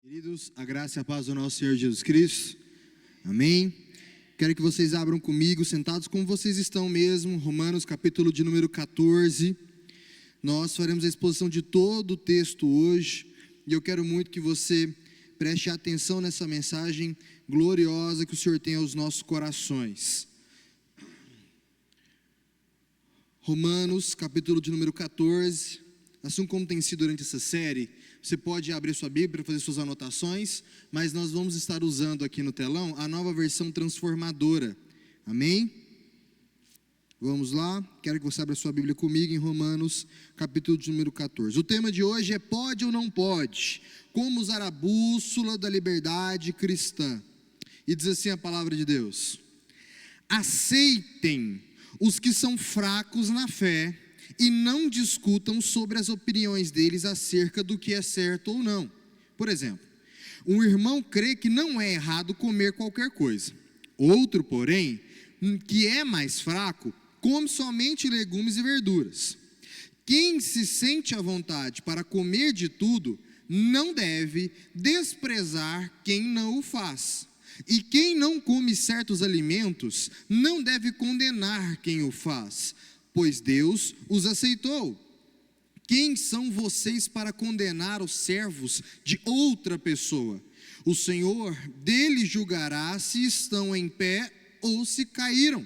Queridos, a graça e a paz do nosso Senhor Jesus Cristo, amém? Quero que vocês abram comigo, sentados como vocês estão mesmo, Romanos capítulo de número 14, nós faremos a exposição de todo o texto hoje, e eu quero muito que você preste atenção nessa mensagem gloriosa que o Senhor tem aos nossos corações. Romanos capítulo de número 14, assim como tem sido durante essa série, você pode abrir sua Bíblia para fazer suas anotações, mas nós vamos estar usando aqui no telão a nova versão transformadora, amém? Vamos lá, quero que você abra sua Bíblia comigo em Romanos, capítulo de número 14. O tema de hoje é pode ou não pode, como usar a bússola da liberdade cristã. E diz assim a palavra de Deus: aceitem os que são fracos na fé, e não discutam sobre as opiniões deles acerca do que é certo ou não. Por exemplo, um irmão crê que não é errado comer qualquer coisa. Outro, porém, que é mais fraco, come somente legumes e verduras. Quem se sente à vontade para comer de tudo, não deve desprezar quem não o faz. E quem não come certos alimentos, não deve condenar quem o faz, pois Deus os aceitou. Quem são vocês para condenar os servos de outra pessoa? O Senhor deles julgará se estão em pé ou se caíram.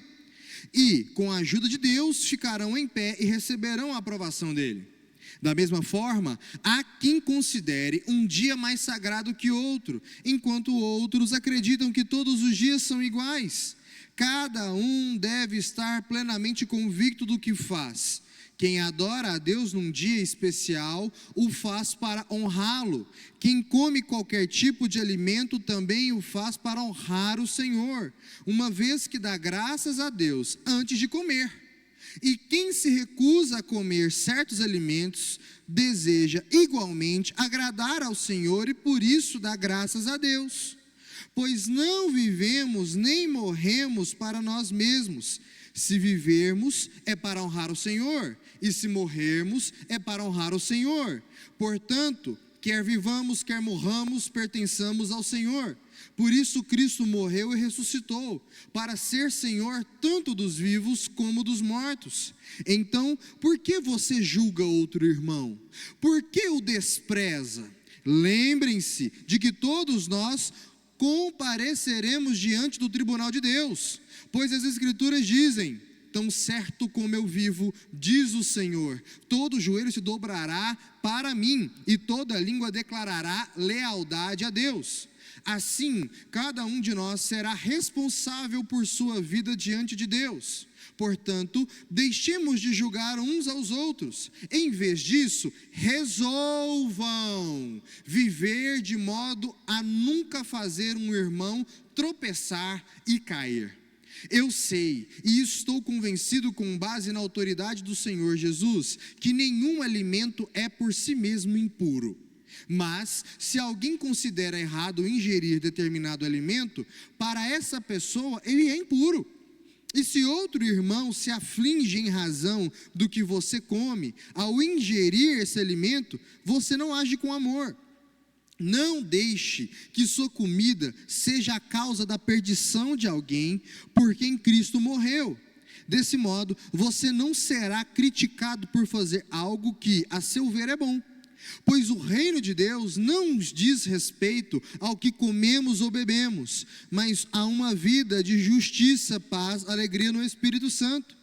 E, com a ajuda de Deus, ficarão em pé e receberão a aprovação dele. Da mesma forma, há quem considere um dia mais sagrado que outro, enquanto outros acreditam que todos os dias são iguais. Cada um deve estar plenamente convicto do que faz. Quem adora a Deus num dia especial, o faz para honrá-lo. Quem come qualquer tipo de alimento também o faz para honrar o Senhor, uma vez que dá graças a Deus antes de comer. E quem se recusa a comer certos alimentos, deseja igualmente agradar ao Senhor e por isso dá graças a Deus. Pois não vivemos nem morremos para nós mesmos. Se vivermos, é para honrar o Senhor, e se morrermos, é para honrar o Senhor. Portanto, quer vivamos, quer morramos, pertençamos ao Senhor. Por isso Cristo morreu e ressuscitou, para ser Senhor tanto dos vivos como dos mortos. Então, por que você julga outro irmão? Por que o despreza? Lembrem-se de que todos nós compareceremos diante do tribunal de Deus, pois as Escrituras dizem: tão certo como eu vivo, diz o Senhor, todo joelho se dobrará para mim, e toda língua declarará lealdade a Deus. Assim, cada um de nós será responsável por sua vida diante de Deus. Portanto, deixemos de julgar uns aos outros. Em vez disso, resolvam viver de modo a nunca fazer um irmão tropeçar e cair. Eu sei e estou convencido, com base na autoridade do Senhor Jesus, que nenhum alimento é por si mesmo impuro. Mas, se alguém considera errado ingerir determinado alimento, para essa pessoa ele é impuro. E se outro irmão se aflige em razão do que você come, ao ingerir esse alimento, você não age com amor. Não deixe que sua comida seja a causa da perdição de alguém por quem Cristo morreu. Desse modo, você não será criticado por fazer algo que, a seu ver, é bom. Pois o reino de Deus não nos diz respeito ao que comemos ou bebemos, mas a uma vida de justiça, paz, alegria no Espírito Santo.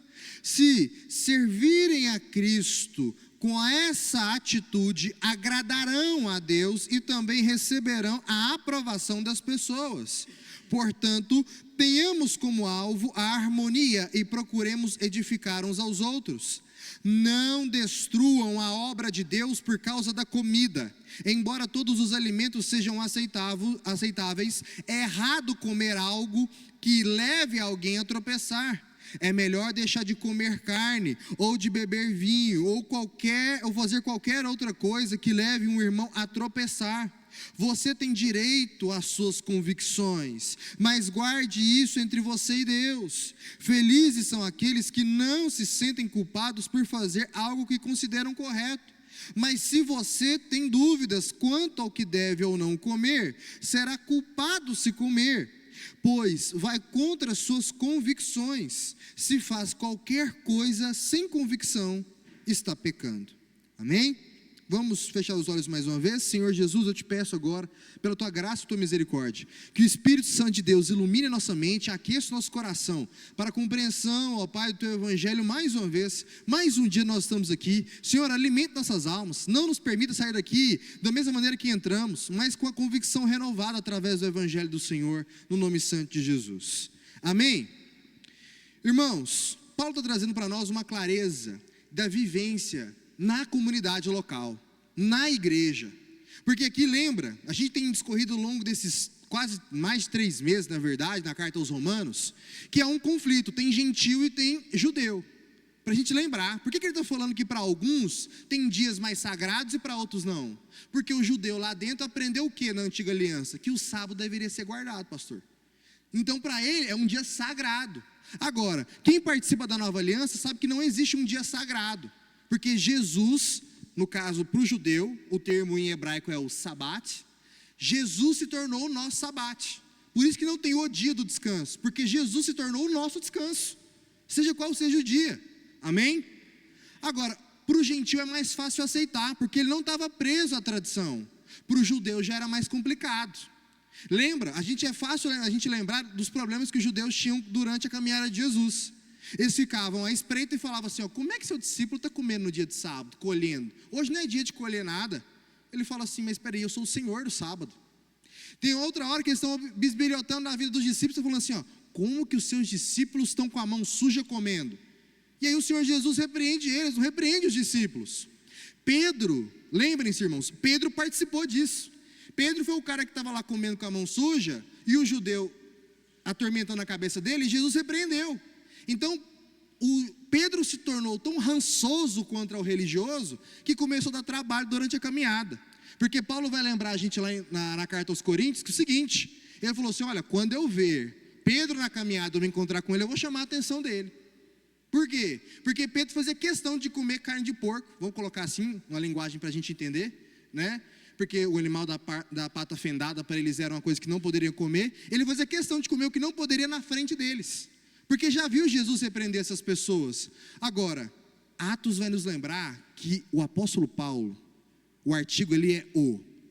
Se servirem a Cristo com essa atitude, agradarão a Deus e também receberão a aprovação das pessoas. Portanto, tenhamos como alvo a harmonia e procuremos edificar uns aos outros. Não destruam a obra de Deus por causa da comida. Embora todos os alimentos sejam aceitáveis, é errado comer algo que leve alguém a tropeçar. É melhor deixar de comer carne, ou de beber vinho, ou fazer qualquer outra coisa que leve um irmão a tropeçar. Você tem direito às suas convicções, mas guarde isso entre você e Deus. Felizes são aqueles que não se sentem culpados por fazer algo que consideram correto. Mas se você tem dúvidas quanto ao que deve ou não comer, será culpado se comer, pois vai contra suas convicções. Se faz qualquer coisa sem convicção, está pecando. Amém? Vamos fechar os olhos mais uma vez. Senhor Jesus, eu te peço agora, pela tua graça e tua misericórdia, que o Espírito Santo de Deus ilumine nossa mente, aqueça o nosso coração, para a compreensão, ó Pai, do teu evangelho mais uma vez. Mais um dia nós estamos aqui. Senhor, alimente nossas almas, não nos permita sair daqui da mesma maneira que entramos, mas com a convicção renovada através do evangelho do Senhor, no nome santo de Jesus. Amém? Irmãos, Paulo está trazendo para nós uma clareza da vivência na comunidade local, na igreja, porque aqui lembra, a gente tem discorrido ao longo desses quase mais de 3 meses, na verdade, na carta aos Romanos, que há um conflito, tem gentil e tem judeu, para a gente lembrar. Por que ele está falando que para alguns tem dias mais sagrados e para outros não? Porque o judeu lá dentro aprendeu o que na antiga aliança? Que o sábado deveria ser guardado, pastor. Então para ele é um dia sagrado. Agora, quem participa da nova aliança sabe que não existe um dia sagrado, porque Jesus, no caso para o judeu, o termo em hebraico é o sabat, Jesus se tornou o nosso sabat, por isso que não tem o dia do descanso, porque Jesus se tornou o nosso descanso, seja qual seja o dia, amém? Agora, para o gentil é mais fácil aceitar, porque ele não estava preso à tradição, para o judeu já era mais complicado. Lembra, é fácil a gente lembrar dos problemas que os judeus tinham durante a caminhada de Jesus. Eles ficavam à espreita e falavam assim, ó, como é que seu discípulo está comendo no dia de sábado, colhendo? Hoje não é dia de colher nada. Ele fala assim, mas espera aí, eu sou o Senhor do sábado. Tem outra hora que eles estão bisbilhotando na vida dos discípulos, falando assim, ó, como que os seus discípulos estão com a mão suja comendo? E aí o Senhor Jesus repreende eles, não repreende os discípulos. Pedro, lembrem-se, irmãos, Pedro participou disso. Pedro foi o cara que estava lá comendo com a mão suja, e o judeu atormentando a cabeça dele, e Jesus repreendeu. Então, o Pedro se tornou tão rançoso contra o religioso, que começou a dar trabalho durante a caminhada, porque Paulo vai lembrar a gente lá na carta aos Coríntios, que é o seguinte, ele falou assim, olha, quando eu ver Pedro na caminhada, eu me encontrar com ele, eu vou chamar a atenção dele. Por quê? Porque Pedro fazia questão de comer carne de porco, vamos colocar assim, uma linguagem para a gente entender, né? Porque o animal da pata fendada para eles era uma coisa que não poderiam comer, ele fazia questão de comer o que não poderia na frente deles, porque já viu Jesus repreender essas pessoas. Agora, Atos vai nos lembrar que o apóstolo Paulo, o artigo ele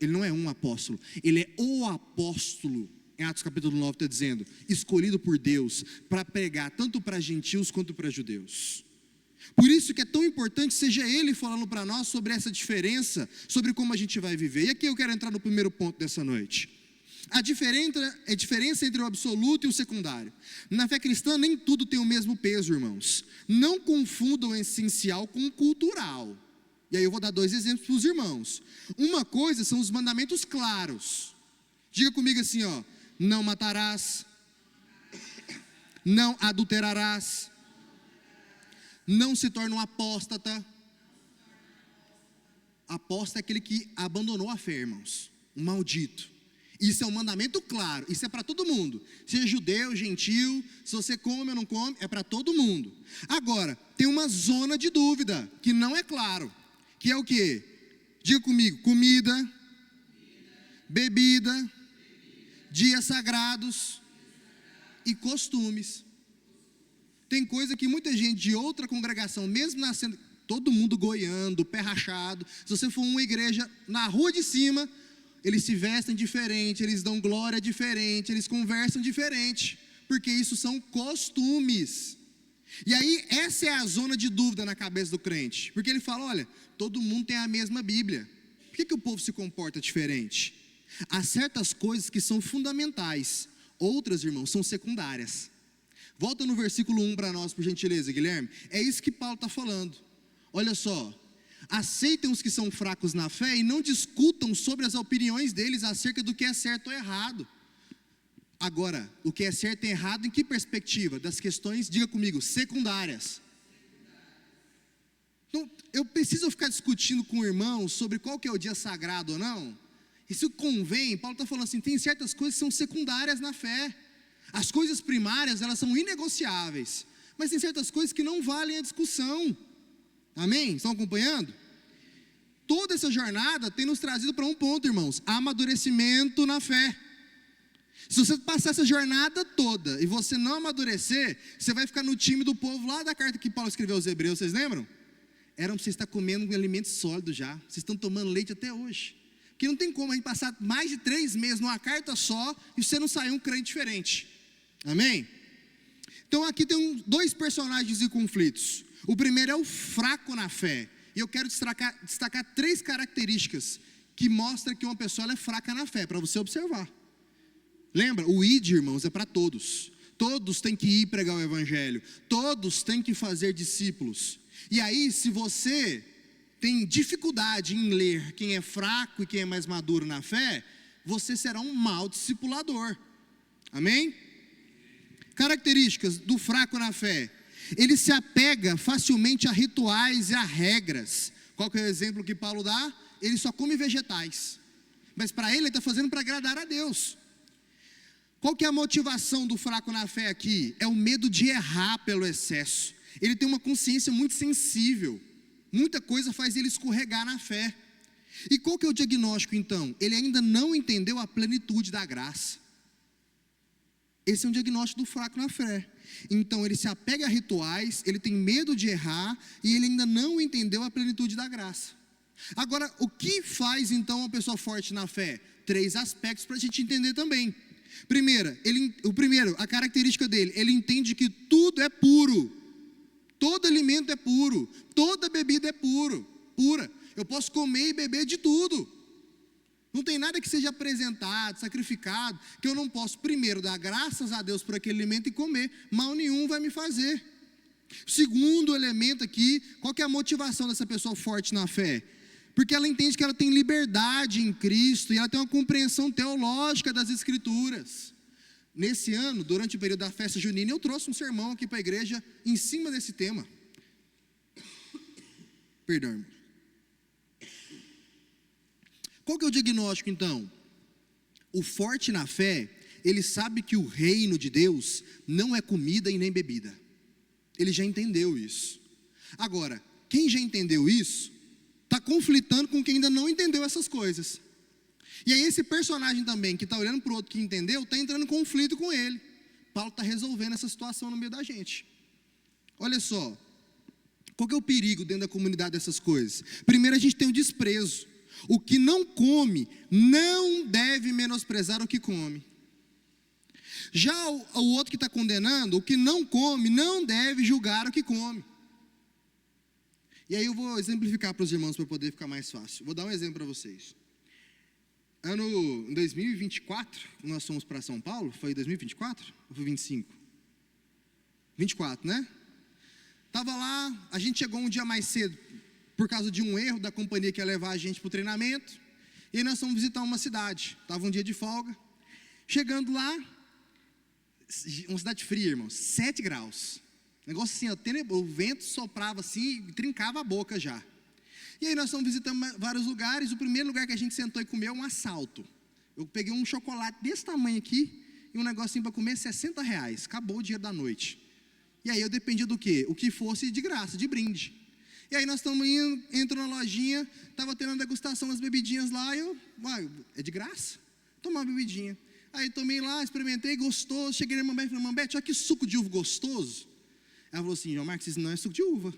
não é um apóstolo, ele é o apóstolo. Em Atos capítulo 9 está dizendo, escolhido por Deus para pregar tanto para gentios quanto para judeus. Por isso que é tão importante seja ele falando para nós sobre essa diferença, sobre como a gente vai viver. E aqui eu quero entrar no primeiro ponto dessa noite. A diferença entre o absoluto e o secundário. Na fé cristã nem tudo tem o mesmo peso, irmãos. Não confundam o essencial com o cultural. E aí eu vou dar 2 exemplos para os irmãos. Uma coisa são os mandamentos claros. Diga comigo assim, ó, não matarás, não adulterarás, não se torna um apóstata. Apóstata é aquele que abandonou a fé, irmãos, um maldito. Isso é um mandamento claro, isso é para todo mundo, seja judeu, gentil, se você come ou não come, é para todo mundo. Agora, tem uma zona de dúvida, que não é claro, que é o que? Diga comigo, comida, bebida, dias sagrados e costumes. Tem coisa que muita gente de outra congregação, mesmo nascendo, todo mundo goiando, pé rachado, se você for uma igreja na rua de cima, eles se vestem diferente, eles dão glória diferente, eles conversam diferente, porque isso são costumes. E aí essa é a zona de dúvida na cabeça do crente, porque ele fala, olha, todo mundo tem a mesma Bíblia, por que o povo se comporta diferente? Há certas coisas que são fundamentais, outras, irmãos, são secundárias. Volta no versículo 1 para nós, por gentileza, Guilherme. É isso que Paulo está falando. Olha só, aceitem os que são fracos na fé e não discutam sobre as opiniões deles acerca do que é certo ou errado. Agora, o que é certo e errado em que perspectiva? Das questões, diga comigo, secundárias. Então, eu preciso ficar discutindo com o irmão sobre qual que é o dia sagrado ou não? Isso convém, Paulo está falando assim, tem certas coisas que são secundárias na fé. As coisas primárias, elas são inegociáveis, mas tem certas coisas que não valem a discussão. Amém? Estão acompanhando? toda essa jornada tem nos trazido para um ponto, irmãos: amadurecimento na fé. Se você passar essa jornada toda e você não amadurecer, você vai ficar no time do povo lá da carta que Paulo escreveu aos Hebreus, vocês lembram? Era para você estar comendo um alimento sólido já, vocês estão tomando leite até hoje. Porque não tem como a gente passar mais de 3 meses numa carta só e você não sair um crente diferente. Amém? Então aqui tem 2 personagens em conflitos. O primeiro é o fraco na fé. E eu quero destacar 3 características que mostram que uma pessoa ela é fraca na fé, para você observar. Lembra, o ID, irmãos, é para todos. Todos têm que ir pregar o evangelho. Todos têm que fazer discípulos. E aí, se você tem dificuldade em ler quem é fraco e quem é mais maduro na fé, você será um mau discipulador. Amém? Características do fraco na fé: ele se apega facilmente a rituais e a regras. Qual que é o exemplo que Paulo dá? Ele só come vegetais, mas para ele está fazendo para agradar a Deus. Qual que é a motivação do fraco na fé aqui? É o medo de errar pelo excesso. Ele tem uma consciência muito sensível, muita coisa faz ele escorregar na fé. E qual que é o diagnóstico então? Ele ainda não entendeu a plenitude da graça. Esse é um diagnóstico do fraco na fé. Então ele se apega a rituais, ele tem medo de errar e ele ainda não entendeu a plenitude da graça. Agora, o que faz então uma pessoa forte na fé? 3 aspectos para a gente entender também. Primeiro, a característica dele: ele entende que tudo é puro, todo alimento é puro, toda bebida é pura. Eu posso comer e beber de tudo. Não tem nada que seja apresentado, sacrificado, que eu não posso primeiro dar graças a Deus por aquele alimento e comer. Mal nenhum vai me fazer. Segundo elemento aqui, qual que é a motivação dessa pessoa forte na fé? Porque ela entende que ela tem liberdade em Cristo e ela tem uma compreensão teológica das Escrituras. Nesse ano, durante o período da festa junina, eu trouxe um sermão aqui para a igreja em cima desse tema. Perdão, irmão. Qual que é o diagnóstico então? O forte na fé, ele sabe que o reino de Deus não é comida e nem bebida. Ele já entendeu isso. Agora, quem já entendeu isso, está conflitando com quem ainda não entendeu essas coisas. E aí esse personagem também, que está olhando para o outro que entendeu, está entrando em conflito com ele. Paulo está resolvendo essa situação no meio da gente. Olha só, qual que é o perigo dentro da comunidade dessas coisas? Primeiro, a gente tem o desprezo. O que não come, não deve menosprezar o que come. Já o outro que está condenando, o que não come, não deve julgar o que come. E aí eu vou exemplificar para os irmãos para poder ficar mais fácil. Vou dar um exemplo para vocês. Em 2024, nós fomos para São Paulo. Foi 2024 ou foi 25? 24, né? Estava lá, a gente chegou um dia mais cedo, por causa de um erro da companhia que ia levar a gente para o treinamento. E aí nós fomos visitar uma cidade. Estava um dia de folga. Chegando lá, uma cidade fria, irmãos, 7 graus. Negócio assim, ó, o vento soprava assim e trincava a boca já. E aí nós estamos visitando vários lugares. O primeiro lugar que a gente sentou e comeu é um assalto. Eu peguei um chocolate desse tamanho aqui e um negocinho para comer, R$60. Acabou o dinheiro da noite. E aí eu dependia do quê? O que fosse de graça, de brinde. E aí nós estamos indo, entro na lojinha, estava tendo a degustação das bebidinhas lá, e é de graça? Tomar uma bebidinha. Aí tomei lá, experimentei, gostoso. Cheguei na irmã Beth e falei: irmã Beth, olha que suco de uva gostoso. Ela falou assim: João Marcos, isso não é suco de uva.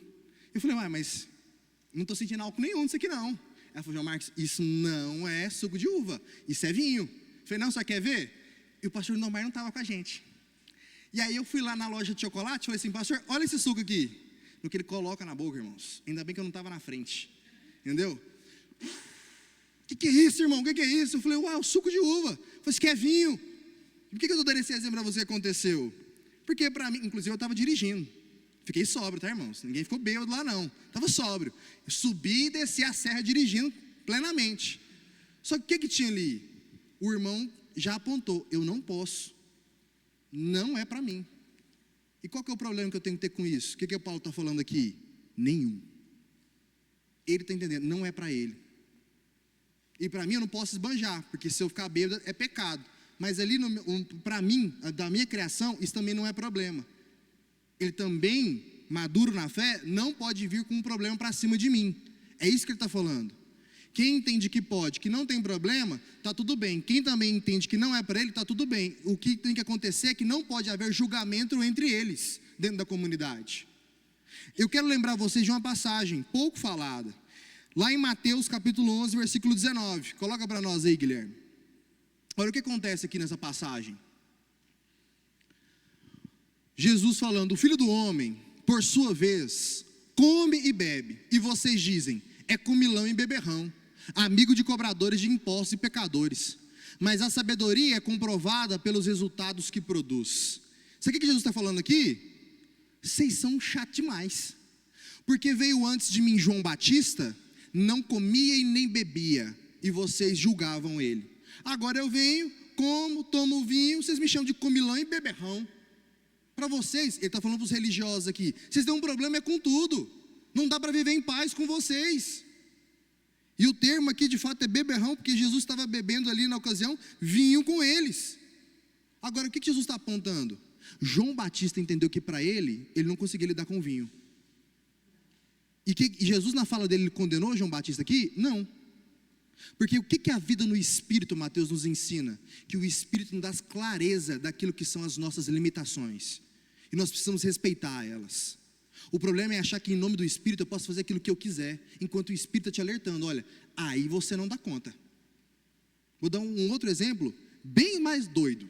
Eu falei: mas não estou sentindo álcool nenhum nisso aqui não. Ela falou: João Marcos, isso não é suco de uva, isso é vinho. Eu falei: não, só quer ver? E o pastor Lindomar não estava com a gente. E aí eu fui lá na loja de chocolate e falei assim: pastor, olha esse suco aqui. No que ele coloca na boca, irmãos, ainda bem que eu não estava na frente, entendeu? O que é isso, irmão? O que é isso? Eu falei: uau, suco de uva. Eu falei: isso que é vinho. Por que eu estou dando esse exemplo para você? Aconteceu? Porque para mim, inclusive eu estava dirigindo. Fiquei sóbrio, tá, irmãos? Ninguém ficou bêbado lá não. Estava sóbrio. Eu subi e desci a serra dirigindo plenamente. Só que o que tinha ali? O irmão já apontou: eu não posso. Não é para mim. E qual que é o problema que eu tenho que ter com isso? O que o Paulo está falando aqui? Nenhum. Ele está entendendo, não é para ele. E para mim eu não posso esbanjar, porque se eu ficar bêbado é pecado. Mas ali, para mim, da minha criação, isso também não é problema. Ele também, maduro na fé, não pode vir com um problema para cima de mim. É isso que ele está falando. Quem entende que pode, que não tem problema, está tudo bem. Quem também entende que não é para ele, está tudo bem. O que tem que acontecer é que não pode haver julgamento entre eles, dentro da comunidade. Eu quero lembrar vocês de uma passagem pouco falada, lá em Mateus capítulo 11, versículo 19. Coloca para nós aí, Guilherme. Olha o que acontece aqui nessa passagem. Jesus falando: o Filho do Homem, por sua vez, come e bebe, e vocês dizem: é comilão e beberrão, amigo de cobradores de impostos e pecadores. Mas a sabedoria é comprovada pelos resultados que produz. Sabe o que Jesus está falando aqui? Vocês são chatos demais, porque veio antes de mim João Batista, não comia e nem bebia, e vocês julgavam ele. Agora eu venho, como, tomo vinho, vocês me chamam de comilão e beberrão. Para vocês, ele está falando para os religiosos aqui, vocês têm um problema com tudo, não dá para viver em paz com vocês. E o termo aqui de fato é beberrão, porque Jesus estava bebendo ali na ocasião vinho com eles. Agora o que Jesus está apontando? João Batista entendeu que para ele não conseguia lidar com vinho. E Jesus na fala dele condenou João Batista aqui? Não. Porque o que a vida no Espírito, Mateus, nos ensina? Que o Espírito nos dá clareza daquilo que são as nossas limitações. E nós precisamos respeitar elas. O problema é achar que em nome do Espírito eu posso fazer aquilo que eu quiser, enquanto o Espírito está te alertando: olha, aí você não dá conta. Vou dar um outro exemplo, bem mais doido,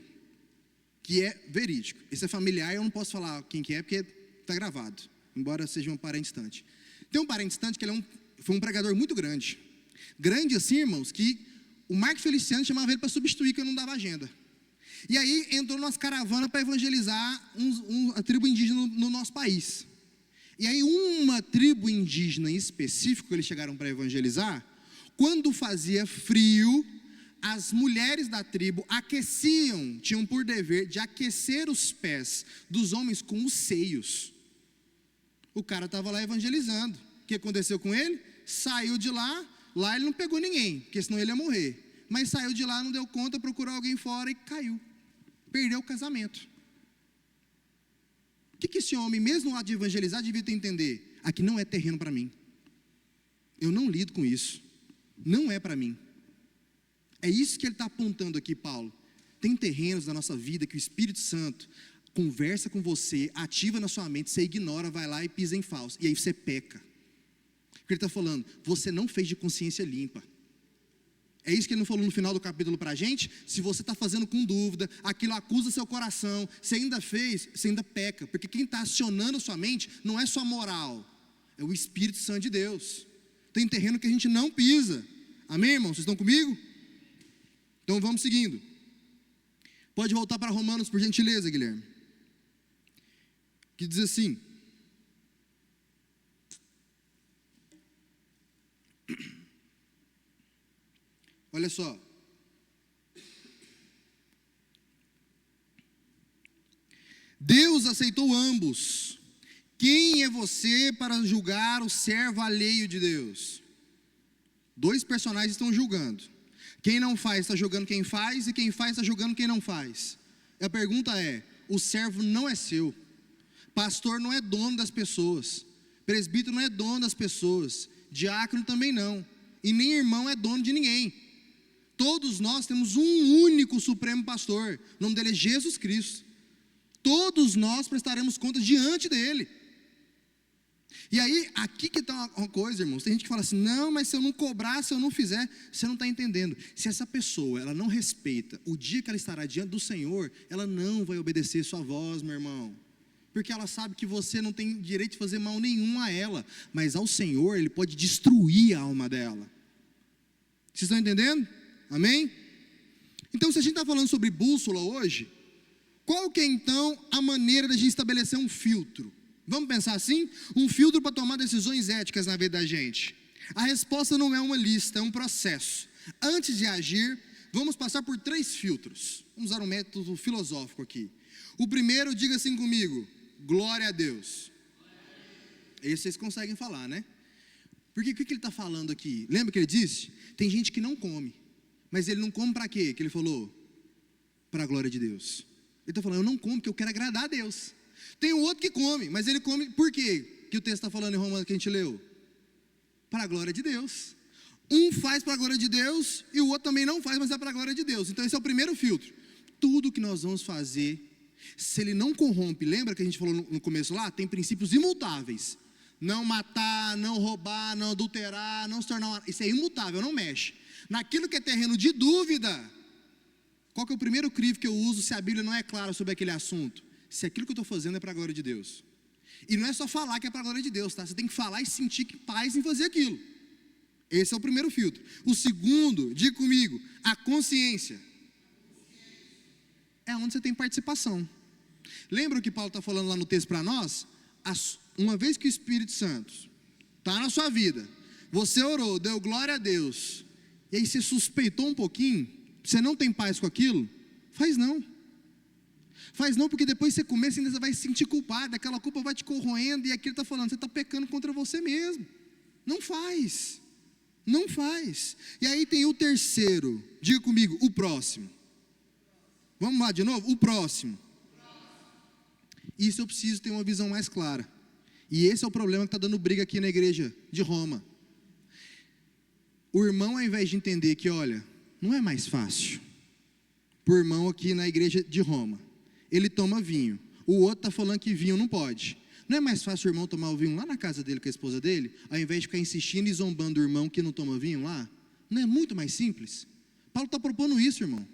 que é verídico. Esse é familiar, eu não posso falar quem que é, porque está gravado, embora seja um parente distante. Tem um parente distante que ele foi um pregador muito grande. Grande assim, irmãos, que o Marco Feliciano chamava ele para substituir, que eu não dava agenda. E aí entrou nas caravanas para evangelizar a tribo indígena no nosso país. E aí uma tribo indígena em específico que eles chegaram para evangelizar, quando fazia frio, as mulheres da tribo aqueciam, tinham por dever de aquecer os pés dos homens com os seios. O cara estava lá evangelizando. O que aconteceu com ele? Saiu de lá ele não pegou ninguém, porque senão ele ia morrer. Mas saiu de lá, não deu conta, procurou alguém fora e caiu. Perdeu o casamento. O que esse homem, mesmo lá de evangelizar, devia ter entender? Aqui não é terreno para mim. Eu não lido com isso. Não é para mim. É isso que ele está apontando aqui, Paulo. Tem terrenos na nossa vida que o Espírito Santo conversa com você, ativa na sua mente, você ignora, vai lá e pisa em falso. E aí você peca. Porque ele está falando, você não fez de consciência limpa. É isso que ele não falou no final do capítulo para a gente? Se você está fazendo com dúvida, aquilo acusa seu coração, você ainda fez, você ainda peca. Porque quem está acionando a sua mente não é sua moral, é o Espírito Santo de Deus. Tem terreno que a gente não pisa. Amém, irmãos? Vocês estão comigo? Então vamos seguindo. Pode voltar para Romanos, por gentileza, Guilherme. Que diz assim: olha só. Deus aceitou ambos. Quem é você para julgar o servo alheio de Deus? Dois personagens estão julgando. Quem não faz está julgando quem faz, e quem faz está julgando quem não faz. E a pergunta é: o servo não é seu. Pastor não é dono das pessoas. Presbítero não é dono das pessoas. Diácono também não. E nem irmão é dono de ninguém. Todos nós temos um único supremo pastor. O nome dele é Jesus Cristo. Todos nós prestaremos contas diante dele. E aí, aqui que está uma coisa, irmãos. Tem gente que fala assim: não, mas se eu não cobrar, se eu não fizer, você não está entendendo. Se essa pessoa, ela não respeita o dia que ela estará diante do Senhor, ela não vai obedecer sua voz, meu irmão. Porque ela sabe que você não tem direito de fazer mal nenhum a ela. Mas ao Senhor, Ele pode destruir a alma dela. Vocês estão entendendo? Amém? Então, se a gente está falando sobre bússola hoje, qual que é então a maneira de a gente estabelecer um filtro? Vamos pensar assim? Um filtro para tomar decisões éticas na vida da gente. A resposta não é uma lista, é um processo. Antes de agir, vamos passar por 3 filtros. Vamos usar um método filosófico aqui. O primeiro, diga assim comigo: glória a Deus. Esse vocês conseguem falar, né? Porque o que ele está falando aqui? Lembra que ele disse? Tem gente que não come. Mas ele não come para quê? Que ele falou? Para a glória de Deus. Ele está falando: eu não como porque eu quero agradar a Deus. Tem um outro que come, mas ele come por quê? Que o texto está falando em Romanos que a gente leu? Para a glória de Deus. Um faz para a glória de Deus e o outro também não faz, mas é para a glória de Deus. Então esse é o primeiro filtro. Tudo que nós vamos fazer, se ele não corrompe, lembra que a gente falou no começo lá? Tem princípios imutáveis. Não matar, não roubar, não adulterar, não se tornar... Isso é imutável, não mexe. Naquilo que é terreno de dúvida, qual que é o primeiro crivo que eu uso se a Bíblia não é clara sobre aquele assunto? Se aquilo que eu estou fazendo é para a glória de Deus. E não é só falar que é para a glória de Deus, tá? Você tem que falar e sentir que paz em fazer aquilo. Esse é o primeiro filtro. O segundo, diga comigo, a consciência. É onde você tem participação. Lembra o que Paulo está falando lá no texto para nós? Uma vez que o Espírito Santo está na sua vida, você orou, deu glória a Deus, e aí você suspeitou um pouquinho, você não tem paz com aquilo, faz não. Faz não, porque depois você começa e ainda vai se sentir culpado, aquela culpa vai te corroendo, e aquilo está falando, você está pecando contra você mesmo. Não faz. Não faz. E aí tem o terceiro, diga comigo, o próximo. Vamos lá de novo? O próximo. Isso eu preciso ter uma visão mais clara. E esse é o problema que está dando briga aqui na igreja de Roma. O irmão, ao invés de entender que, olha, não é mais fácil. Para o irmão aqui na igreja de Roma, ele toma vinho. O outro está falando que vinho não pode. Não é mais fácil o irmão tomar o vinho lá na casa dele com a esposa dele, ao invés de ficar insistindo e zombando o irmão que não toma vinho lá? Não é muito mais simples? Paulo está propondo isso, irmão.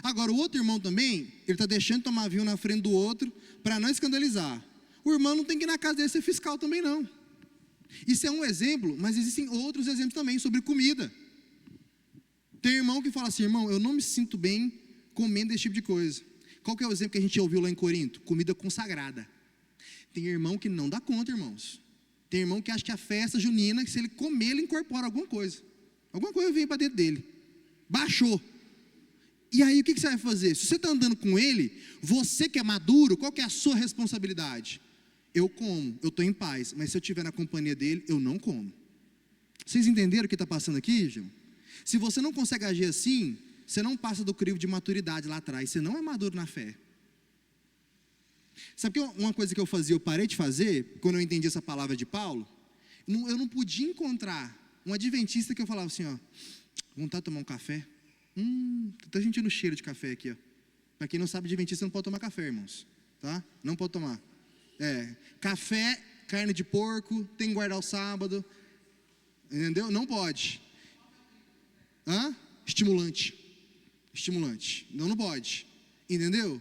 Agora, o outro irmão também, ele está deixando de tomar vinho na frente do outro, para não escandalizar. O irmão não tem que ir na casa dele ser fiscal também não. Isso é um exemplo, mas existem outros exemplos também, sobre comida. Tem irmão que fala assim, irmão, eu não me sinto bem comendo esse tipo de coisa. Qual que é o exemplo que a gente ouviu lá em Corinto? Comida consagrada. Tem irmão que não dá conta, irmãos. Tem irmão que acha que a festa junina, que se ele comer, ele incorpora alguma coisa. Alguma coisa vem para dentro dele. Baixou. E aí o que você vai fazer? Se você está andando com ele, você que é maduro, qual que é a sua responsabilidade? Eu como, eu estou em paz, mas se eu estiver na companhia dele, eu não como. Vocês entenderam o que está passando aqui, Gil? Se você não consegue agir assim, você não passa do crivo de maturidade lá atrás, você não é maduro na fé. Sabe que uma coisa que eu fazia, eu parei de fazer, quando eu entendi essa palavra de Paulo? Eu não podia encontrar um adventista que eu falava assim, ó, vontade de tomar um café? Tá sentindo o cheiro de café aqui, ó. Para quem não sabe, adventista não pode tomar café, irmãos, tá? Não pode tomar. Café, carne de porco, tem que guardar o sábado, entendeu? Não pode. Estimulante, não pode, entendeu?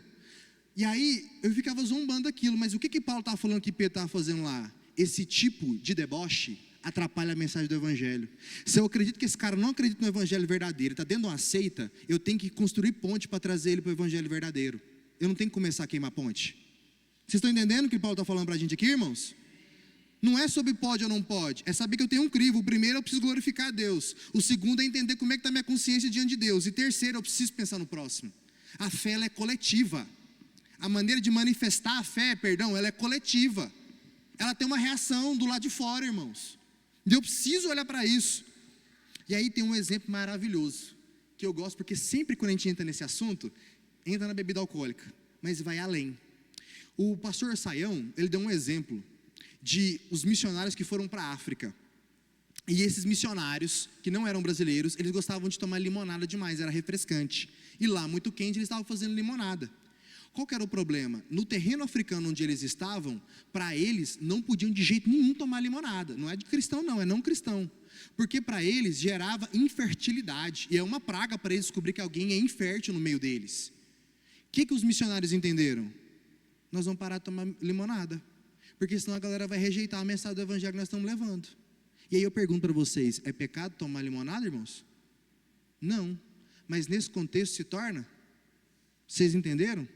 E aí, eu ficava zombando aquilo, mas o que Paulo estava falando que Pedro estava fazendo lá? Esse tipo de deboche atrapalha a mensagem do Evangelho. Se eu acredito que esse cara não acredita no Evangelho verdadeiro, está dentro de uma seita, eu tenho que construir ponte para trazer ele para o Evangelho verdadeiro. Eu não tenho que começar a queimar ponte. Vocês estão entendendo o que Paulo está falando para a gente aqui, irmãos? Não é sobre pode ou não pode, é saber que eu tenho um crivo. O primeiro, eu preciso glorificar a Deus. O segundo é entender como é que está a minha consciência diante de Deus. E terceiro, eu preciso pensar no próximo. A fé, ela é coletiva. A maneira de manifestar a fé, ela é coletiva. Ela tem uma reação do lado de fora, irmãos. E eu preciso olhar para isso. E aí tem um exemplo maravilhoso, que eu gosto, porque sempre quando a gente entra nesse assunto, entra na bebida alcoólica, mas vai além. O pastor Saião, ele deu um exemplo de os missionários que foram para a África. E esses missionários, que não eram brasileiros, eles gostavam de tomar limonada demais, era refrescante. E lá, muito quente, eles estavam fazendo limonada. Qual que era o problema? No terreno africano onde eles estavam, para eles, não podiam de jeito nenhum tomar limonada. Não é de cristão não, é não cristão. Porque para eles gerava infertilidade. E é uma praga para eles descobrir que alguém é infértil no meio deles. O que os missionários entenderam? Nós vamos parar de tomar limonada. Porque senão a galera vai rejeitar a mensagem do evangelho que nós estamos levando. E aí eu pergunto para vocês, é pecado tomar limonada, irmãos? Não. Mas nesse contexto se torna? Vocês entenderam?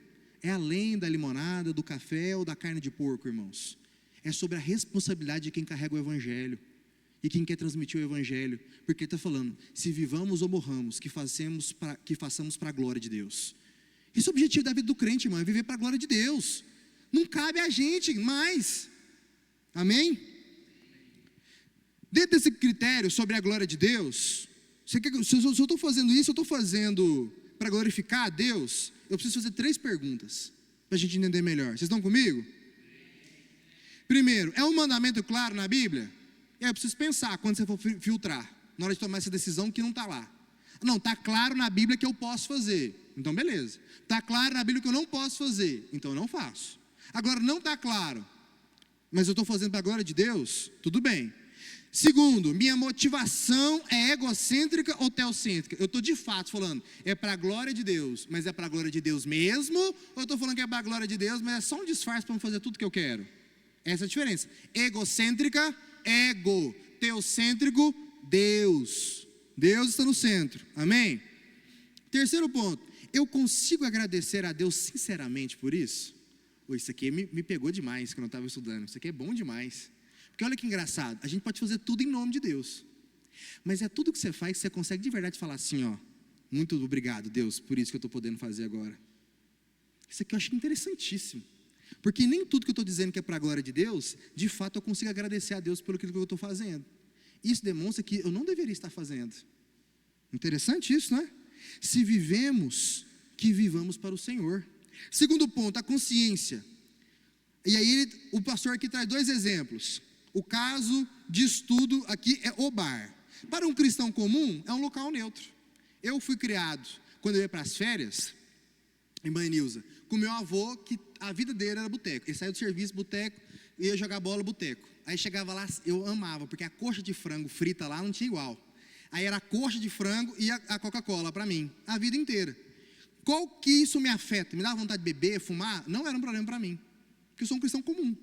É além da limonada, do café ou da carne de porco, irmãos. É sobre a responsabilidade de quem carrega o evangelho e quem quer transmitir o evangelho. Porque está falando, se vivamos ou morramos, que façamos para a glória de Deus. Esse é o objetivo da vida do crente, irmão, é viver para a glória de Deus. Não cabe a gente mais. Amém? Dentro desse critério sobre a glória de Deus, se eu estou fazendo isso, eu estou fazendo para glorificar a Deus, eu preciso fazer 3 perguntas, para a gente entender melhor. Vocês estão comigo? Primeiro, é um mandamento claro na Bíblia? Eu preciso pensar quando você for filtrar. na hora de tomar essa decisão que não está lá. Não, está claro na Bíblia que eu posso fazer. Então, beleza. Está claro na Bíblia que eu não posso fazer. Então, eu não faço. Agora, não está claro, mas eu estou fazendo para a glória de Deus, tudo bem. Segundo, minha motivação é egocêntrica ou teocêntrica? Eu estou de fato falando, é para a glória de Deus, mas é para a glória de Deus mesmo? Ou eu estou falando que é para a glória de Deus, mas é só um disfarce para eu fazer tudo que eu quero? Essa é a diferença. Egocêntrica, ego. Teocêntrico, Deus. Deus está no centro, amém? Terceiro ponto, eu consigo agradecer a Deus sinceramente por isso? Isso aqui me pegou demais quando eu estava estudando, isso aqui é bom demais. Porque olha que engraçado, a gente pode fazer tudo em nome de Deus, mas é tudo que você faz que você consegue de verdade falar assim, ó, muito obrigado Deus, por isso que eu estou podendo fazer agora. Isso aqui eu acho interessantíssimo, porque nem tudo que eu estou dizendo que é para a glória de Deus, de fato eu consigo agradecer a Deus pelo que eu estou fazendo. Isso demonstra que eu não deveria estar fazendo. Interessante isso, não é? Se vivemos, que vivamos para o Senhor. Segundo ponto, a consciência. E aí o pastor aqui traz 2 exemplos. O caso de estudo aqui é o bar. Para um cristão comum, é um local neutro. Eu fui criado, quando eu ia para as férias, em Banilza, com meu avô, que a vida dele era boteco. Ele saiu do serviço, boteco, ia jogar bola, boteco. Aí chegava lá, eu amava, porque a coxa de frango frita lá não tinha igual. Aí era a coxa de frango e a Coca-Cola para mim, a vida inteira. Qual que isso me afeta? Me dá vontade de beber, fumar? Não era um problema para mim, porque eu sou um cristão comum.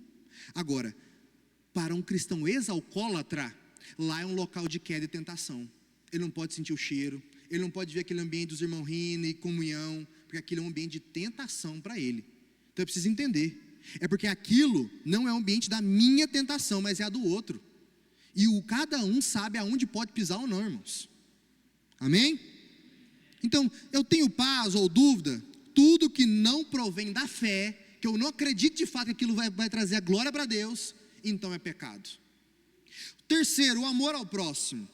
Agora, para um cristão ex-alcoólatra, lá é um local de queda e tentação. Ele não pode sentir o cheiro, ele não pode ver aquele ambiente dos irmãos rindo e comunhão, porque aquilo é um ambiente de tentação para ele. Então eu preciso entender. É porque aquilo não é o ambiente da minha tentação, mas é a do outro. E cada um sabe aonde pode pisar ou não, irmãos. Amém? Então, eu tenho paz ou dúvida, tudo que não provém da fé, que eu não acredito de fato que aquilo vai trazer a glória para Deus, então é pecado. Terceiro, o amor ao próximo.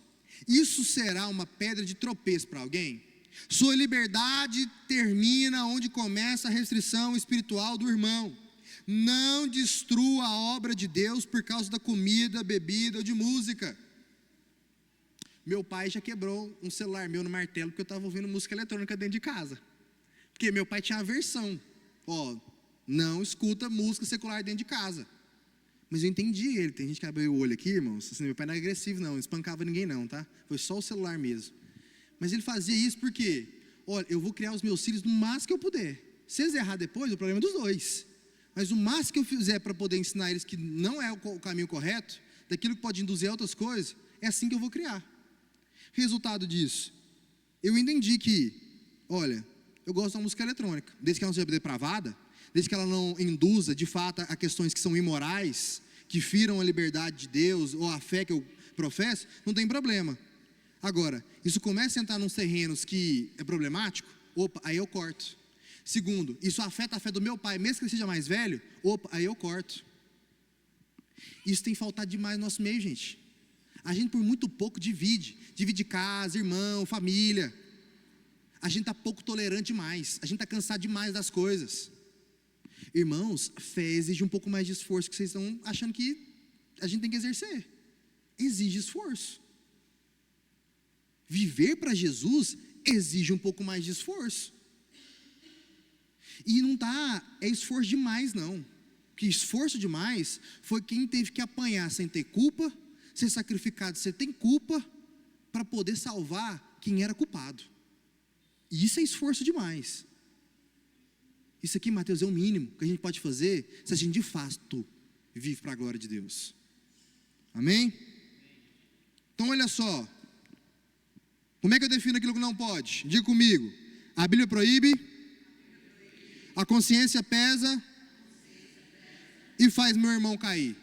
Isso será uma pedra de tropeço para alguém? Sua liberdade termina onde começa a restrição espiritual do irmão. Não destrua a obra de Deus por causa da comida, bebida ou de música. Meu pai já quebrou um celular meu no martelo porque eu estava ouvindo música eletrônica dentro de casa. Porque meu pai tinha aversão. Não escuta música secular dentro de casa. Mas eu entendi ele. Tem gente que abriu o olho aqui, irmãos. Assim, meu pai não era agressivo não, não espancava ninguém não, tá? Foi só o celular mesmo. Mas ele fazia isso porque, olha, eu vou criar os meus filhos no máximo que eu puder. Se eles errar depois, o problema é dos dois. Mas o máximo que eu fizer para poder ensinar eles que não é o caminho correto, daquilo que pode induzir a outras coisas, é assim que eu vou criar. Resultado disso, eu entendi que, olha, eu gosto da música eletrônica, desde que ela não seja depravada, desde que ela não induza de fato a questões que são imorais, que firam a liberdade de Deus ou a fé que eu professo, não tem problema. Agora, isso começa a entrar nos terrenos que é problemático, aí eu corto. Segundo, isso afeta a fé do meu pai, mesmo que ele seja mais velho, aí eu corto. Isso tem faltado demais no nosso meio, gente. A gente por muito pouco divide casa, irmão, família. A gente está pouco tolerante demais, a gente está cansado demais das coisas. Irmãos, fé exige um pouco mais de esforço que vocês estão achando que a gente tem que exercer. Exige esforço. Viver para Jesus exige um pouco mais de esforço. E não é esforço demais não. Que esforço demais foi quem teve que apanhar sem ter culpa, ser sacrificado sem ter culpa, para poder salvar quem era culpado. E isso é esforço demais. Isso aqui, Mateus, é o mínimo que a gente pode fazer se a gente de fato vive para a glória de Deus. Amém? Então olha só, como é que eu defino aquilo que não pode? Diga comigo, a Bíblia proíbe, a consciência pesa e faz meu irmão cair.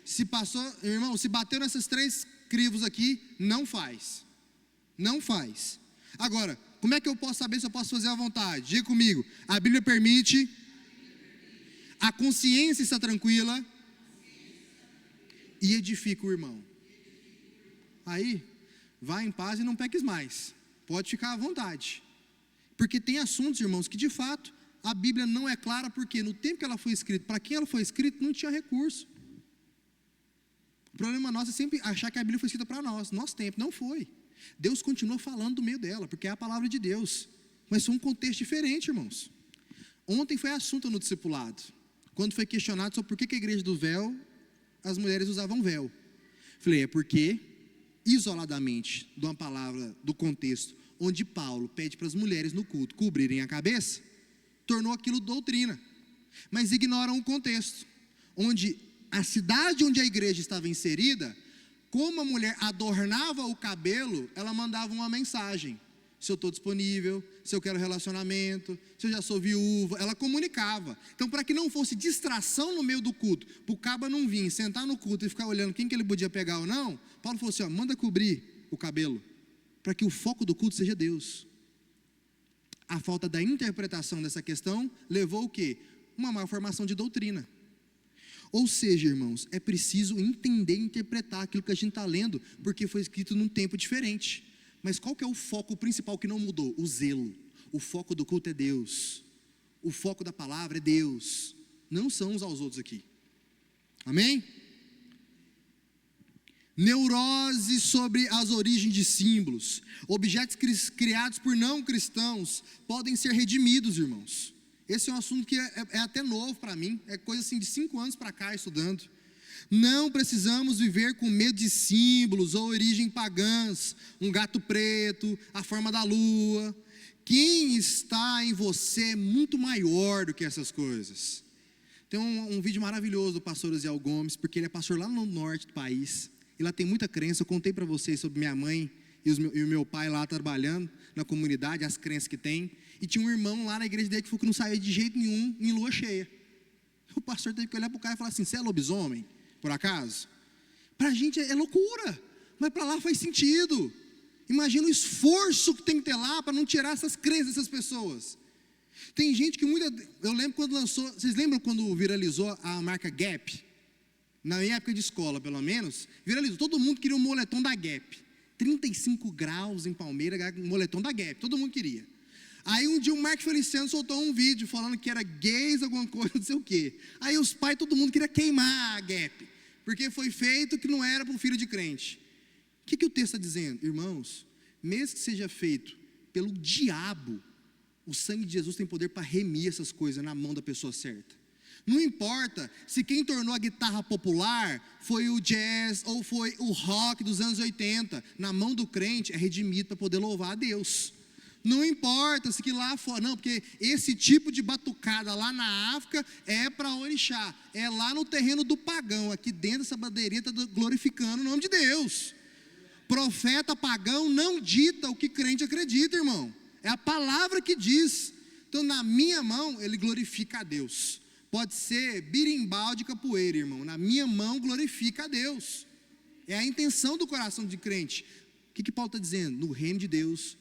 Se passou, irmão, se bateu nessas 3 crivos aqui, não faz. Não faz. Agora, como é que eu posso saber se eu posso fazer à vontade? Diga comigo, a Bíblia permite, a consciência está tranquila e edifica o irmão. Aí, vai em paz e não peques mais. Pode ficar à vontade. Porque tem assuntos, irmãos, que de fato a Bíblia não é clara, porque no tempo que ela foi escrita, para quem ela foi escrita, não tinha recurso. O problema nosso é sempre achar que a Bíblia foi escrita para nós. Nosso tempo não foi. Deus continua falando do meio dela, porque é a palavra de Deus. Mas foi um contexto diferente, irmãos. Ontem foi assunto no discipulado, quando foi questionado sobre por que a igreja do véu, as mulheres usavam véu. Falei, é porque, isoladamente, de uma palavra do contexto, onde Paulo pede para as mulheres no culto cobrirem a cabeça, tornou aquilo doutrina. Mas ignoram o contexto, onde a cidade onde a igreja estava inserida, como a mulher adornava o cabelo, ela mandava uma mensagem. Se eu estou disponível, se eu quero relacionamento, se eu já sou viúva, ela comunicava. Então, para que não fosse distração no meio do culto, para o caba não vir, sentar no culto e ficar olhando quem que ele podia pegar ou não, Paulo falou assim, manda cobrir o cabelo, para que o foco do culto seja Deus. A falta da interpretação dessa questão levou o quê? Uma má formação de doutrina. Ou seja, irmãos, é preciso entender e interpretar aquilo que a gente está lendo, porque foi escrito num tempo diferente. Mas qual que é o foco principal que não mudou? O zelo. O foco do culto é Deus. O foco da palavra é Deus. Não são uns aos outros aqui. Amém? Neurose sobre as origens de símbolos. Objetos criados por não cristãos podem ser redimidos, irmãos. Esse é um assunto que é até novo para mim. É coisa assim de 5 anos para cá estudando. Não precisamos viver com medo de símbolos ou origem pagãs, um gato preto, a forma da lua. Quem está em você é muito maior do que essas coisas. Tem um vídeo maravilhoso do pastor Osiel Gomes, porque ele é pastor lá no norte do país, e lá tem muita crença. Eu contei para vocês sobre minha mãe e o meu pai lá trabalhando na comunidade, as crenças que tem, e tinha um irmão lá na igreja dele que falou que não saía de jeito nenhum em lua cheia. O pastor teve que olhar para o cara e falar assim, você é lobisomem? Por acaso? Para a gente é loucura, mas para lá faz sentido. Imagina o esforço que tem que ter lá para não tirar essas crenças dessas pessoas. Tem gente que eu lembro quando lançou, vocês lembram quando viralizou a marca Gap? Na minha época de escola, pelo menos, viralizou, todo mundo queria um moletom da Gap. 35 graus em Palmeiras, um moletom da Gap, todo mundo queria. Aí um dia o Mark Feliciano soltou um vídeo falando que era gays, alguma coisa, não sei o quê. Aí os pais, todo mundo queria queimar a Gap, porque foi feito que não era para o filho de crente. O que o texto está dizendo? Irmãos, mesmo que seja feito pelo diabo, o sangue de Jesus tem poder para remir essas coisas na mão da pessoa certa. Não importa se quem tornou a guitarra popular foi o jazz ou foi o rock dos anos 80, na mão do crente é redimido para poder louvar a Deus. Não importa se que lá fora, não, porque esse tipo de batucada lá na África é para orixá, é lá no terreno do pagão, aqui dentro essa bandeirinha está glorificando o nome de Deus. Profeta pagão não dita o que crente acredita, irmão, é a palavra que diz. Então na minha mão ele glorifica a Deus, pode ser birimbau de capoeira, irmão, na minha mão glorifica a Deus, é a intenção do coração de crente. O que Paulo está dizendo? No reino de Deus,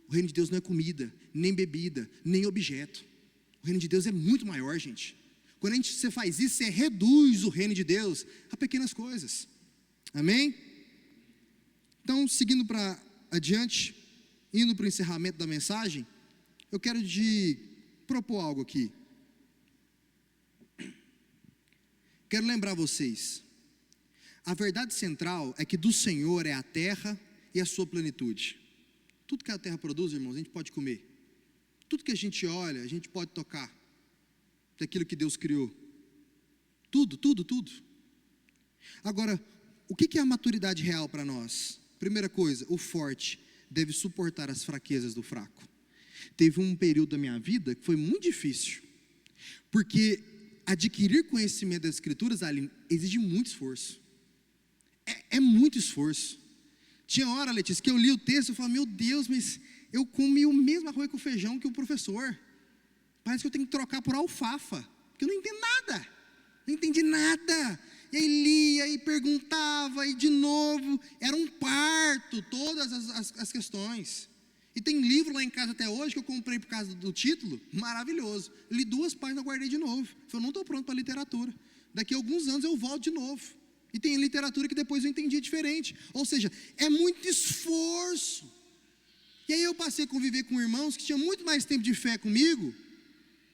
o reino de Deus não é comida, nem bebida, nem objeto. O reino de Deus é muito maior, gente. Quando você faz isso, você reduz o reino de Deus a pequenas coisas. Amém? Então, seguindo para adiante, indo para o encerramento da mensagem, eu quero te propor algo aqui. Quero lembrar vocês, a verdade central é que do Senhor é a terra e a sua plenitude. Tudo que a terra produz, irmãos, a gente pode comer. Tudo que a gente olha, a gente pode tocar. Daquilo que Deus criou. Tudo. Agora, o que é a maturidade real para nós? Primeira coisa, o forte deve suportar as fraquezas do fraco. Teve um período da minha vida que foi muito difícil. Porque adquirir conhecimento das Escrituras, Aline, exige muito esforço. É muito esforço. Tinha hora, Letícia, que eu li o texto e falava, meu Deus, mas eu comi o mesmo arroz com feijão que o professor. Parece que eu tenho que trocar por alfafa, porque eu não entendo nada. Não entendi nada. E aí lia, e perguntava, e de novo, era um parto, todas as questões. E tem livro lá em casa até hoje, que eu comprei por causa do título, maravilhoso. Li 2 páginas, guardei de novo. Falei, não estou pronto para literatura. Daqui a alguns anos eu volto de novo. E tem literatura que depois eu entendi diferente. Ou seja, é muito esforço. E aí eu passei a conviver com irmãos que tinham muito mais tempo de fé comigo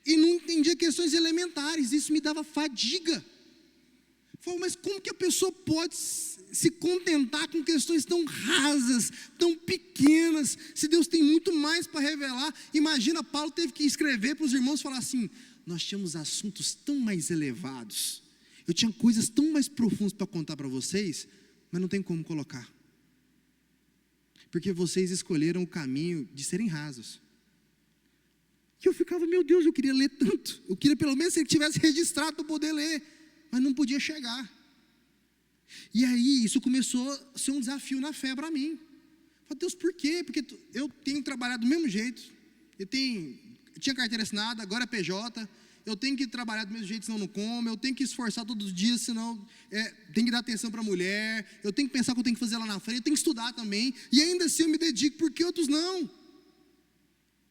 e não entendia questões elementares. Isso me dava fadiga. Falo, mas como que a pessoa pode se contentar com questões tão rasas, tão pequenas, se Deus tem muito mais para revelar? Imagina, Paulo teve que escrever para os irmãos, falar assim: nós tínhamos assuntos tão mais elevados, eu tinha coisas tão mais profundas para contar para vocês, mas não tem como colocar, porque vocês escolheram o caminho de serem rasos. E eu ficava, meu Deus, eu queria ler tanto, eu queria pelo menos que ele tivesse registrado para poder ler, mas não podia chegar. E aí isso começou a ser um desafio na fé para mim. Eu falei, Deus, por quê? Porque eu tenho trabalhado do mesmo jeito, eu tinha carteira assinada, agora é PJ, eu tenho que trabalhar do mesmo jeito, senão não como, eu tenho que esforçar todos os dias, senão tenho que dar atenção para a mulher, eu tenho que pensar o que eu tenho que fazer lá na frente, eu tenho que estudar também, e ainda assim eu me dedico, porque outros não.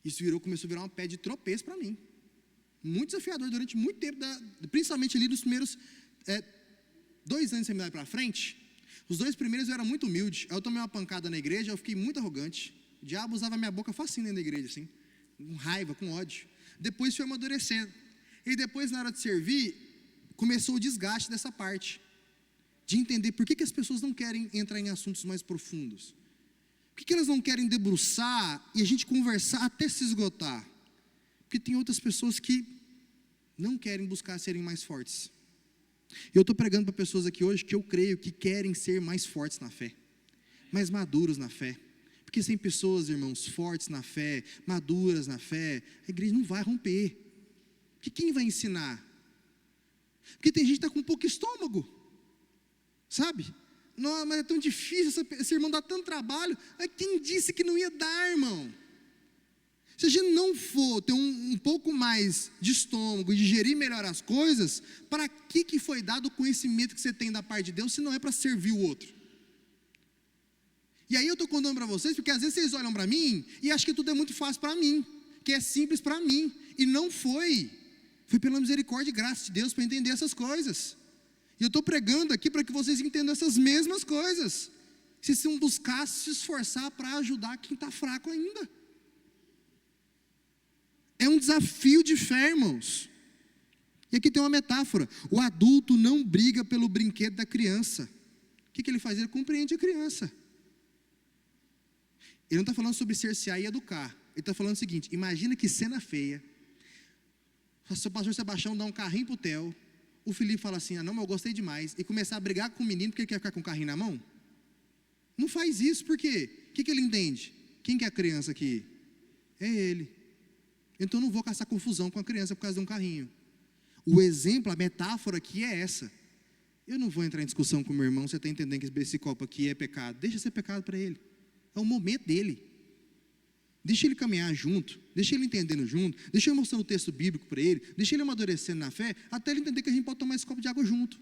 Isso começou a virar uma pedra de tropeço para mim, muito desafiador durante muito tempo, principalmente ali nos primeiros 2 anos de seminário para frente. Os 2 primeiros eu era muito humilde, aí eu tomei uma pancada na igreja, eu fiquei muito arrogante, o diabo usava minha boca facinho dentro da igreja, assim, com raiva, com ódio. Depois foi amadurecendo, e depois na hora de servir, começou o desgaste dessa parte, de entender por que as pessoas não querem entrar em assuntos mais profundos, por que elas não querem debruçar e a gente conversar até se esgotar, porque tem outras pessoas que não querem buscar serem mais fortes. Eu estou pregando para pessoas aqui hoje que eu creio que querem ser mais fortes na fé, mais maduros na fé, porque sem pessoas, irmãos, fortes na fé, maduras na fé, a igreja não vai romper, porque quem vai ensinar? Porque tem gente que está com pouco estômago, sabe? Não, mas é tão difícil, esse irmão dá tanto trabalho. Quem disse que não ia dar, irmão? Se a gente não for ter um pouco mais de estômago e digerir melhor as coisas, para que foi dado o conhecimento que você tem da parte de Deus, se não é para servir o outro? E aí eu estou contando para vocês, porque às vezes vocês olham para mim e acham que tudo é muito fácil para mim, que é simples para mim, e não foi. Foi pela misericórdia e graça de Deus para entender essas coisas. E eu estou pregando aqui para que vocês entendam essas mesmas coisas, se não buscar se esforçar para ajudar quem está fraco ainda. É um desafio de fé, irmãos. E aqui tem uma metáfora: o adulto não briga pelo brinquedo da criança. O que ele faz? Ele compreende a criança. Ele não está falando sobre cercear e educar. Ele está falando o seguinte: imagina que cena feia. O pastor Sebastião dá um carrinho para o Theo. O Felipe fala assim: não, mas eu gostei demais. E começar a brigar com o menino porque ele quer ficar com o carrinho na mão. Não faz isso, por quê? O que ele entende? Quem que é a criança aqui? É ele. Então eu não vou caçar confusão com a criança por causa de um carrinho. O exemplo, a metáfora aqui é essa. Eu não vou entrar em discussão com o meu irmão, você está entendendo que esse copo aqui é pecado. Deixa ser pecado para ele. É o momento dele. Deixa ele caminhar junto, deixa ele entendendo junto, deixa eu mostrando o texto bíblico para ele, deixa ele amadurecendo na fé, até ele entender que a gente pode tomar esse copo de água junto.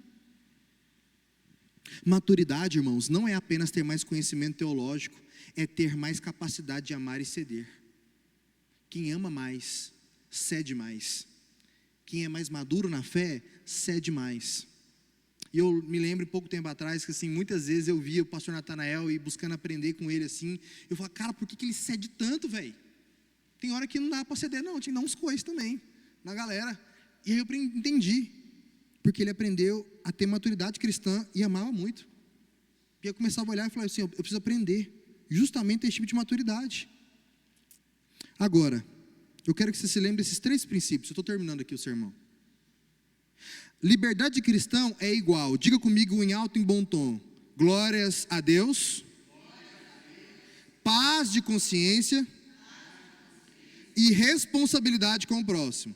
Maturidade, irmãos, não é apenas ter mais conhecimento teológico, é ter mais capacidade de amar e ceder. Quem ama mais, cede mais. Quem é mais maduro na fé, cede mais. E eu me lembro, pouco tempo atrás, que assim, muitas vezes eu via o pastor Natanael e buscando aprender com ele assim, eu falava, cara, por que ele cede tanto, velho? Tem hora que não dá para ceder não, tinha que dar uns coices também, na galera. E aí eu entendi, porque ele aprendeu a ter maturidade cristã e amava muito. E eu começava a olhar e falava assim, eu preciso aprender, justamente esse tipo de maturidade. Agora, eu quero que você se lembre desses 3 princípios, eu estou terminando aqui o sermão. Liberdade de cristão é igual, diga comigo em alto e em bom tom: glórias a Deus, paz de consciência e responsabilidade com o próximo.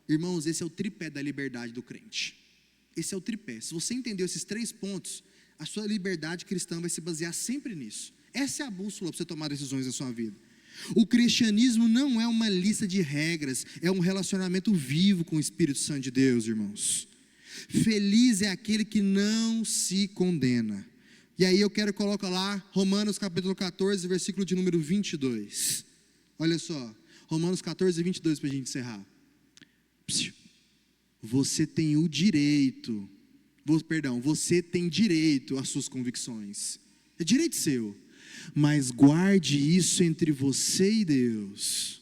Irmãos, esse é o tripé da liberdade do crente. Esse é o tripé. Se você entendeu esses 3 pontos, a sua liberdade cristã vai se basear sempre nisso. Essa é a bússola para você tomar decisões na sua vida. O cristianismo não é uma lista de regras, é um relacionamento vivo com o Espírito Santo de Deus, irmãos. Feliz é aquele que não se condena. E aí eu quero colocar lá Romanos capítulo 14, versículo de número 22. Olha só, Romanos 14, 22 para a gente encerrar. Você tem o direito, você tem direito às suas convicções. É direito seu. Mas guarde isso entre você e Deus.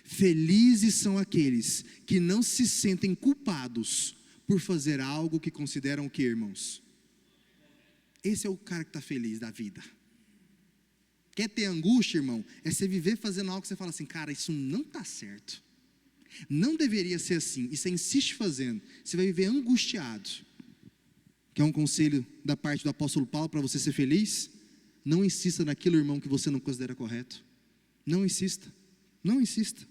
Felizes são aqueles que não se sentem culpados por fazer algo que consideram o que, irmãos? Esse é o cara que está feliz da vida. Quer ter angústia, irmão? É você viver fazendo algo que você fala assim, cara, isso não está certo. Não deveria ser assim. E você insiste fazendo. Você vai viver angustiado. Quer um conselho da parte do apóstolo Paulo para você ser feliz? Não insista naquilo, irmão, que você não considera correto. Não insista. Não insista.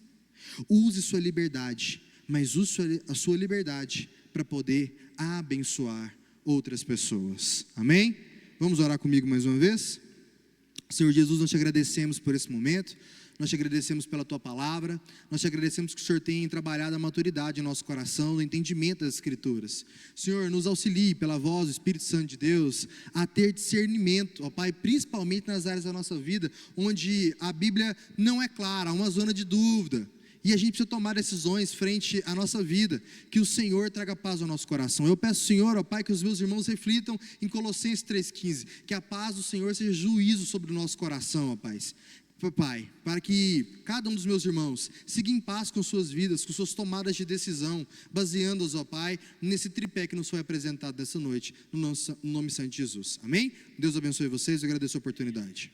Use sua liberdade, mas use a sua liberdade para poder abençoar outras pessoas. Amém? Vamos orar comigo mais uma vez? Senhor Jesus, nós te agradecemos por esse momento, nós te agradecemos pela tua palavra, nós te agradecemos que o Senhor tem trabalhado a maturidade em nosso coração, no entendimento das Escrituras. Senhor, nos auxilie pela voz do Espírito Santo de Deus a ter discernimento, ó Pai, principalmente nas áreas da nossa vida onde a Bíblia não é clara, há uma zona de dúvida. E a gente precisa tomar decisões frente à nossa vida, que o Senhor traga paz ao nosso coração. Eu peço, Senhor, ó Pai, que os meus irmãos reflitam em Colossenses 3,15, que a paz do Senhor seja juízo sobre o nosso coração, ó Pai, para que cada um dos meus irmãos siga em paz com suas vidas, com suas tomadas de decisão, baseando-os, ó Pai, nesse tripé que nos foi apresentado nessa noite, no nome santo de Jesus. Amém? Deus abençoe vocês, eu agradeço a oportunidade.